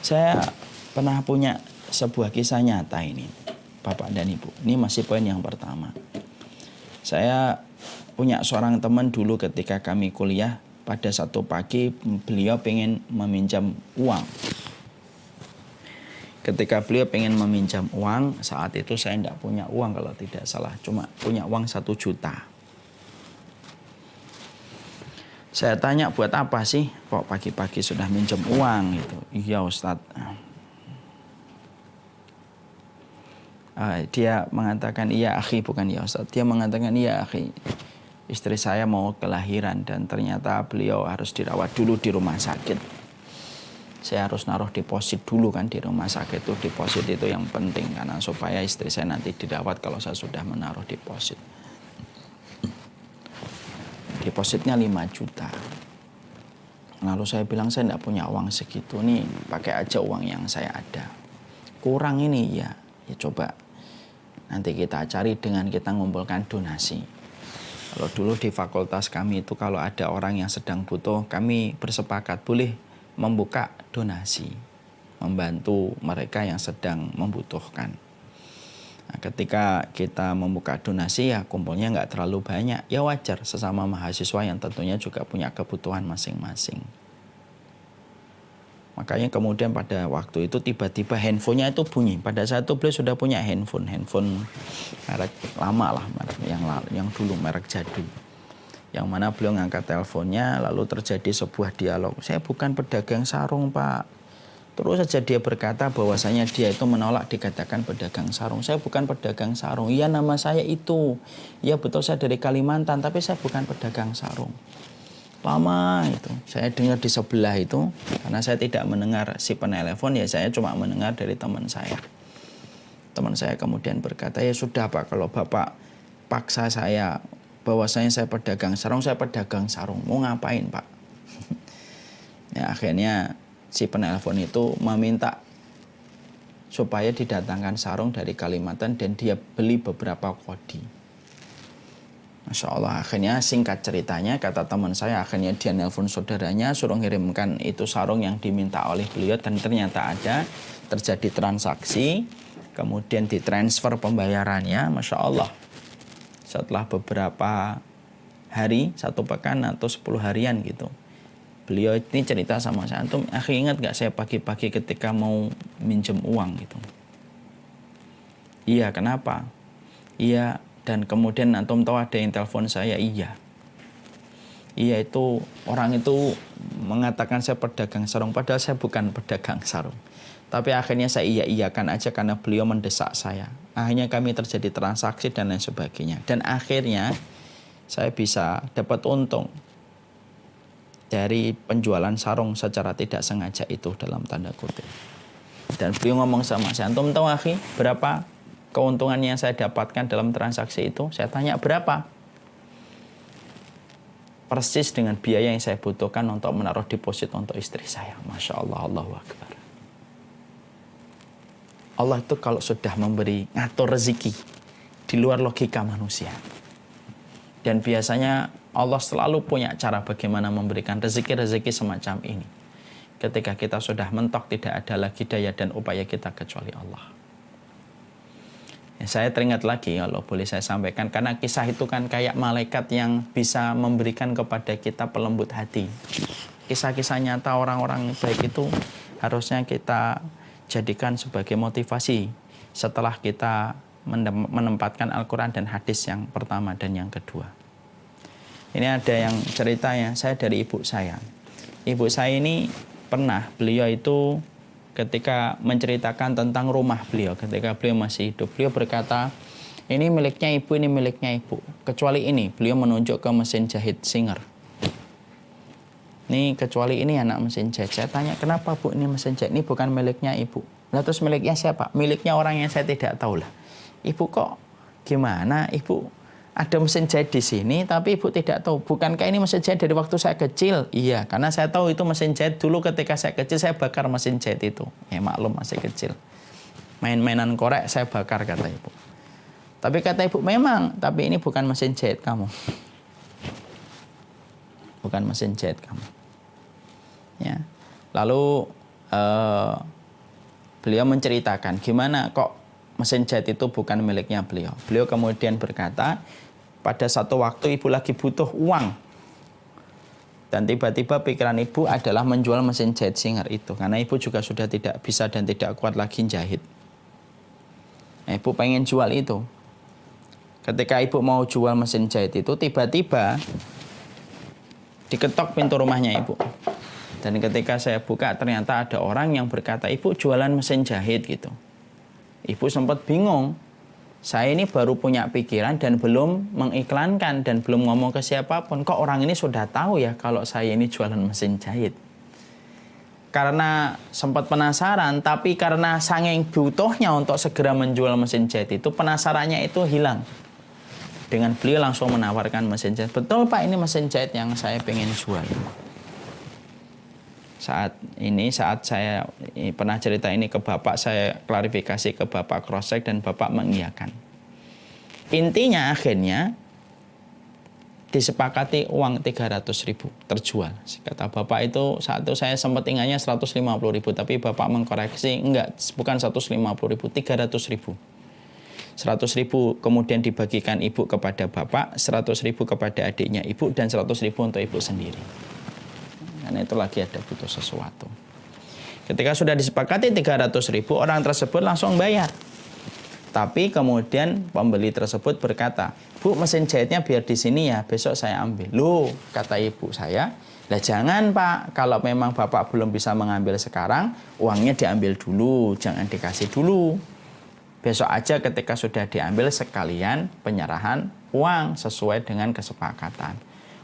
Saya pernah punya sebuah kisah nyata ini, Bapak dan Ibu. Ini masih poin yang pertama. Saya punya seorang teman dulu ketika kami kuliah. Pada satu pagi beliau pengen meminjam uang. Ketika beliau pengen meminjam uang, saat itu saya tidak punya uang kalau tidak salah. Cuma punya uang 1 juta. Saya tanya, buat apa sih kok pagi-pagi sudah minjem uang gitu? Iya Ustadz. Dia mengatakan iya akhi, bukan ya Ustadz. Dia mengatakan iya akhi. Istri saya mau kelahiran dan ternyata beliau harus dirawat dulu di rumah sakit. Saya harus naruh deposit dulu kan di rumah sakit itu. Deposit itu yang penting karena supaya istri saya nanti dirawat kalau saya sudah menaruh deposit. Depositnya 5 juta. Lalu saya bilang saya tidak punya uang segitu nih, pakai aja uang yang saya ada. Kurang ini ya coba nanti kita cari dengan kita ngumpulkan donasi. Kalau dulu di fakultas kami itu kalau ada orang yang sedang butuh, kami bersepakat boleh membuka donasi, membantu mereka yang sedang membutuhkan. Nah, ketika kita membuka donasi ya kumpulnya nggak terlalu banyak, ya wajar sesama mahasiswa yang tentunya juga punya kebutuhan masing-masing. Makanya kemudian pada waktu itu tiba-tiba handphonenya itu bunyi. Pada saat itu beliau sudah punya handphone merek lama lah, merek yang dulu merek jadul. Yang mana beliau ngangkat teleponnya, lalu terjadi sebuah dialog. Saya bukan pedagang sarung Pak. Terus saja dia berkata bahwasanya dia itu menolak dikatakan pedagang sarung. Saya bukan pedagang sarung. Iya nama saya itu. Iya betul saya dari Kalimantan, tapi saya bukan pedagang sarung. Lama itu saya dengar di sebelah itu, karena saya tidak mendengar si penelepon ya, saya cuma mendengar dari teman saya. Teman saya kemudian berkata, ya sudah Pak, kalau Bapak paksa saya bahwasanya saya pedagang sarung, mau ngapain Pak? Ya akhirnya si penelepon itu meminta supaya didatangkan sarung dari Kalimantan dan dia beli beberapa kodi. Masya Allah, akhirnya singkat ceritanya, kata teman saya, akhirnya dia nelpon saudaranya, suruh ngirimkan itu sarung yang diminta oleh beliau, dan ternyata ada, terjadi transaksi, kemudian ditransfer pembayarannya, Masya Allah. Setelah beberapa hari, 1 pekan atau 10 harian gitu, beliau ini cerita sama saya, antum, akhi ingat gak saya pagi-pagi ketika mau minjem uang gitu? Iya, kenapa? Iya. Dan kemudian antum tahu ada yang telepon saya, iya itu orang itu mengatakan saya pedagang sarung, padahal saya bukan pedagang sarung. Tapi akhirnya saya iya-iyakan aja karena beliau mendesak saya. Akhirnya kami terjadi transaksi dan lain sebagainya. Dan akhirnya saya bisa dapat untung dari penjualan sarung secara tidak sengaja itu dalam tanda kutip. Dan beliau ngomong sama saya, antum tahu akhi berapa keuntungan yang saya dapatkan dalam transaksi itu? Saya tanya berapa? Persis dengan biaya yang saya butuhkan untuk menaruh deposit untuk istri saya. Masya Allah, Allahu Akbar. Allah itu kalau sudah memberi ngatur rezeki di luar logika manusia. Dan biasanya Allah selalu punya cara bagaimana memberikan rezeki-rezeki semacam ini. Ketika kita sudah mentok, tidak ada lagi daya dan upaya kita kecuali Allah. Ya, saya teringat lagi kalau boleh saya sampaikan, karena kisah itu kan kayak malaikat yang bisa memberikan kepada kita pelembut hati. Kisah-kisah nyata orang-orang baik itu harusnya kita jadikan sebagai motivasi setelah kita menempatkan Al-Quran dan hadis yang pertama dan yang kedua. Ini ada yang ceritanya, saya dari ibu saya. Ibu saya ini pernah, beliau itu ketika menceritakan tentang rumah beliau, ketika beliau masih hidup, beliau berkata, ini miliknya ibu, ini miliknya ibu. Kecuali ini, beliau menunjuk ke mesin jahit Singer. Ini kecuali ini anak mesin jahit. Saya tanya, kenapa Bu ini mesin jahit? Ini bukan miliknya ibu. Lah terus miliknya siapa? Miliknya orang yang saya tidak tahu lah. Ibu kok gimana? Ibu ada mesin jahit di sini, tapi ibu tidak tahu. Bukankah ini mesin jahit dari waktu saya kecil? Iya, karena saya tahu itu mesin jahit dulu ketika saya kecil, saya bakar mesin jahit itu. Ya maklum masih kecil. Main-mainan korek saya bakar, kata ibu. Tapi kata ibu, memang, tapi ini bukan mesin jahit kamu. Bukan mesin jahit kamu. Ya. Lalu beliau menceritakan gimana kok mesin jahit itu bukan miliknya beliau. Beliau kemudian berkata, pada satu waktu ibu lagi butuh uang. Dan tiba-tiba pikiran ibu adalah menjual mesin jahit Singer itu. Karena ibu juga sudah tidak bisa dan tidak kuat lagi jahit. Nah, ibu pengen jual itu. Ketika ibu mau jual mesin jahit itu, tiba-tiba diketok pintu rumahnya ibu. Dan ketika saya buka, ternyata ada orang yang berkata, ibu jualan mesin jahit gitu. Ibu sempat bingung. Saya ini baru punya pikiran dan belum mengiklankan dan belum ngomong ke siapapun. Kok orang ini sudah tahu ya kalau saya ini jualan mesin jahit? Karena sempat penasaran, tapi karena saking butuhnya untuk segera menjual mesin jahit itu, penasarannya itu hilang. Dengan beliau langsung menawarkan mesin jahit. Betul Pak, ini mesin jahit yang saya pengen jual. Saat saya pernah cerita ini ke Bapak, saya klarifikasi ke Bapak cross-check dan Bapak mengiyakan. Intinya akhirnya disepakati uang 300.000 terjual. Kata Bapak itu, saat itu saya sempat ingatnya 150.000, tapi Bapak mengkoreksi, enggak, bukan 150.000, 300.000. 100.000 kemudian dibagikan ibu kepada Bapak, 100.000 kepada adiknya ibu, dan 100.000 untuk ibu sendiri. Karena itu lagi ada butuh sesuatu. Ketika sudah disepakati 300.000, orang tersebut langsung bayar. Tapi kemudian pembeli tersebut berkata, Bu, mesin jahitnya biar di sini ya, besok saya ambil. Loh, kata ibu saya, lah jangan Pak, kalau memang Bapak belum bisa mengambil sekarang, uangnya diambil dulu, jangan dikasih dulu. Besok aja ketika sudah diambil sekalian penyerahan uang sesuai dengan kesepakatan.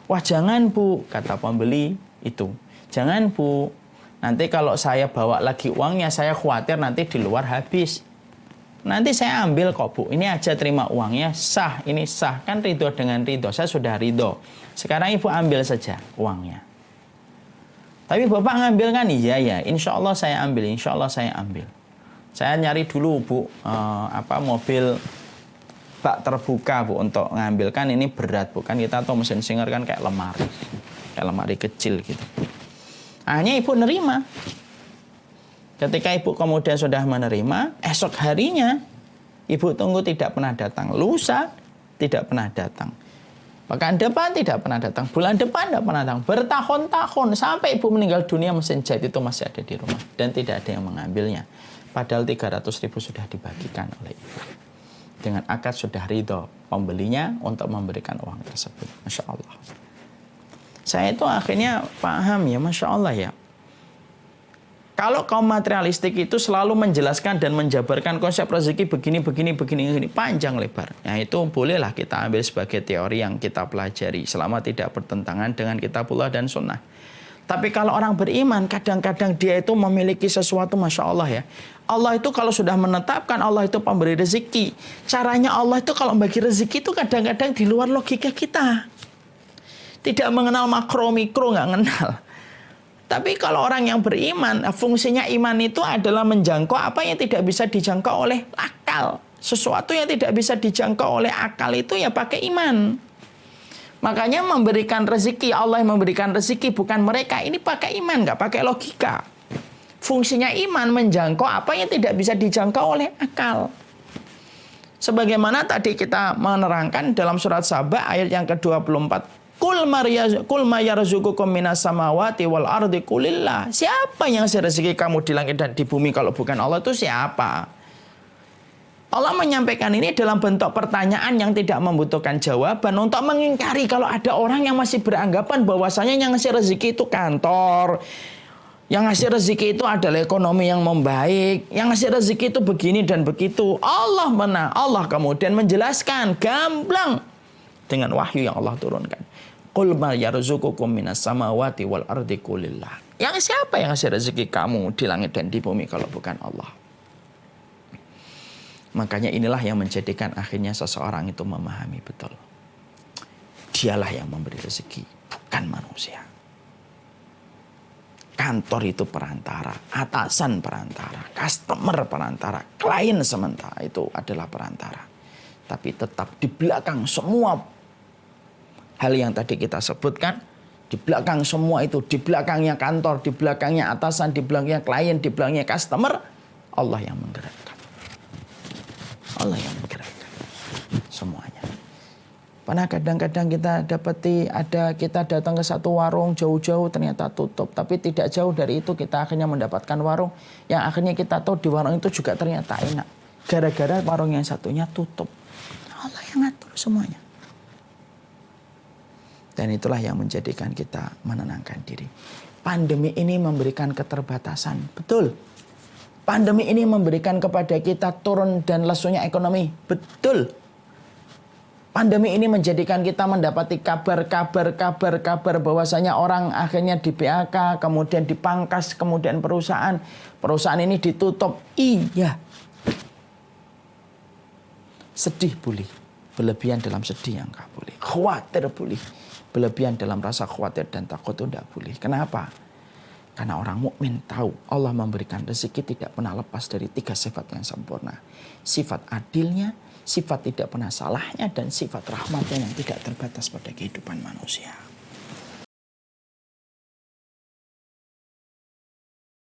Wah jangan Bu, kata pembeli itu. Jangan Bu, nanti kalau saya bawa lagi uangnya, saya khawatir nanti di luar habis. Nanti saya ambil kok Bu, ini aja terima uangnya, sah, ini sah. Kan ridho dengan ridho, saya sudah ridho. Sekarang Ibu ambil saja uangnya. Tapi Bapak ngambil kan? Iya ya, insya Allah saya ambil, insya Allah saya ambil. Saya nyari dulu Bu, mobil bak terbuka Bu untuk ngambil, kan ini berat Bu, kan kita tahu mesin Singer kan kayak lemari kecil gitu. Akhirnya Ibu nerima. Ketika Ibu kemudian sudah menerima, esok harinya Ibu tunggu tidak pernah datang, lusa tidak pernah datang, pekan depan tidak pernah datang, bulan depan tidak pernah datang, bertahun-tahun sampai Ibu meninggal dunia mesin jahit itu masih ada di rumah dan tidak ada yang mengambilnya. Padahal 300.000 sudah dibagikan oleh ibu. Dengan akad sudah ridho pembelinya untuk memberikan uang tersebut. Masya Allah. Saya itu akhirnya paham ya, Masya Allah ya. Kalau kaum materialistik itu selalu menjelaskan dan menjabarkan konsep rezeki begini, panjang lebar. Nah itu bolehlah kita ambil sebagai teori yang kita pelajari selama tidak bertentangan dengan kitabullah dan sunnah. Tapi kalau orang beriman, kadang-kadang dia itu memiliki sesuatu, Masya Allah ya. Allah itu kalau sudah menetapkan, Allah itu pemberi rezeki. Caranya Allah itu kalau bagi rezeki itu kadang-kadang di luar logika kita. Tidak mengenal makro, mikro, nggak kenal. Tapi kalau orang yang beriman, fungsinya iman itu adalah menjangkau apa yang tidak bisa dijangkau oleh akal. Sesuatu yang tidak bisa dijangkau oleh akal itu ya pakai iman. Makanya memberikan rezeki, Allah yang memberikan rezeki, bukan mereka. Ini pakai iman, nggak pakai logika. Fungsinya iman menjangkau apa yang tidak bisa dijangkau oleh akal. Sebagaimana tadi kita menerangkan dalam surat Saba ayat yang ke-24. Kul ma yarzuqukum minas samawati wal ardi kulillah. Siapa yang ngasih rezeki kamu di langit dan di bumi kalau bukan Allah, itu siapa? Allah menyampaikan ini dalam bentuk pertanyaan yang tidak membutuhkan jawaban untuk mengingkari kalau ada orang yang masih beranggapan bahwasanya yang ngasih rezeki itu kantor, yang ngasih rezeki itu adalah ekonomi yang membaik, yang ngasih rezeki itu begini dan begitu. Allah kemudian menjelaskan gamblang dengan wahyu yang Allah turunkan. Qul ma yarzuqukum minas samawati wal ardi kulillah. Yang siapa yang ngasih rezeki kamu di langit dan di bumi kalau bukan Allah? Makanya inilah yang menjadikan akhirnya seseorang itu memahami betul. Dialah yang memberi rezeki, bukan manusia. Kantor itu perantara, atasan perantara, customer perantara, klien sementara itu adalah perantara. Tapi tetap di belakang semua hal yang tadi kita sebutkan, di belakang semua itu, di belakangnya kantor, di belakangnya atasan, di belakangnya klien, di belakangnya customer, Allah yang menggerakkan. Allah yang menggerakkan semuanya. Karena kadang-kadang kita dapati kita datang ke satu warung jauh-jauh ternyata tutup. Tapi tidak jauh dari itu kita akhirnya mendapatkan warung yang akhirnya kita tahu di warung itu juga ternyata enak. Gara-gara warung yang satunya tutup. Allah yang ngatur semuanya. Dan itulah yang menjadikan kita menenangkan diri. Pandemi ini memberikan keterbatasan. Betul. Pandemi ini memberikan kepada kita turun dan lesunya ekonomi. Betul. Pandemi ini menjadikan kita mendapati kabar bahwasanya orang akhirnya di PHK, kemudian dipangkas, kemudian perusahaan ini ditutup. Iya. Sedih boleh, berlebihan dalam sedih yang enggak boleh. Khawatir boleh, berlebihan dalam rasa khawatir dan takut itu enggak boleh. Kenapa? Karena orang mukmin tahu Allah memberikan rezeki tidak pernah lepas dari 3 sifat yang sempurna. Sifat adilnya, sifat tidak pernah salahnya, dan sifat rahmatnya yang tidak terbatas pada kehidupan manusia.